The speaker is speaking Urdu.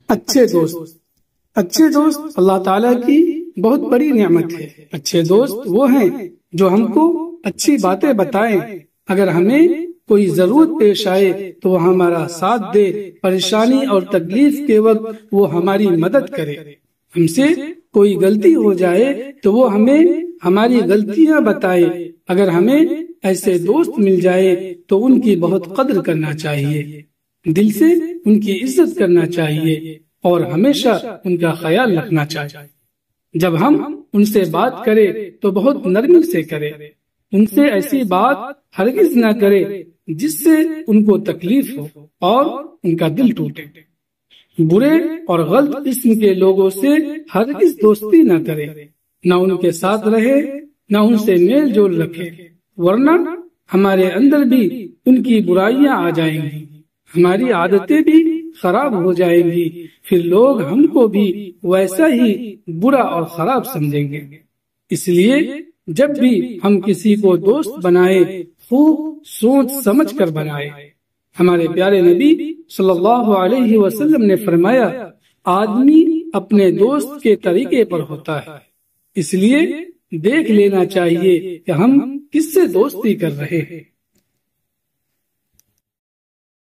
اچھے دوست اللہ تعالیٰ کی بہت بڑی نعمت ہے۔ اچھے دوست وہ ہیں جو ہم کو اچھی باتیں بتائیں، اگر ہمیں کوئی ضرورت پیش آئے تو وہ ہمارا ساتھ دے، پریشانی اور تکلیف کے وقت وہ ہماری مدد کرے، ہم سے کوئی غلطی ہو جائے تو وہ ہمیں ہماری غلطیاں بتائے۔ اگر ہمیں ایسے دوست مل جائے تو ان کی بہت قدر کرنا چاہیے، دل سے ان کی عزت کرنا چاہیے اور ہمیشہ ان کا خیال رکھنا چاہیے۔ جب ہم ان سے بات کریں تو بہت نرمی سے کریں، ان سے ایسی بات ہرگز نہ کرے جس سے ان کو تکلیف ہو اور ان کا دل ٹوٹے۔ برے اور غلط قسم کے لوگوں سے ہرگز دوستی نہ کرے، نہ ان کے ساتھ رہے، نہ ان سے میل جول رکھے، ورنہ ہمارے اندر بھی ان کی برائیاں آ جائیں گی، ہماری عادتیں بھی خراب ہو جائیں گی، پھر لوگ ہم کو بھی ویسا ہی برا اور خراب سمجھیں گے۔ اس لیے جب بھی ہم کسی کو دوست بنائے خوب سوچ سمجھ کر بنائے۔ ہمارے پیارے نبی صلی اللہ علیہ وسلم نے فرمایا، آدمی اپنے دوست کے طریقے پر ہوتا ہے، اس لیے دیکھ لینا چاہیے کہ ہم کس سے دوستی کر رہے ہیں۔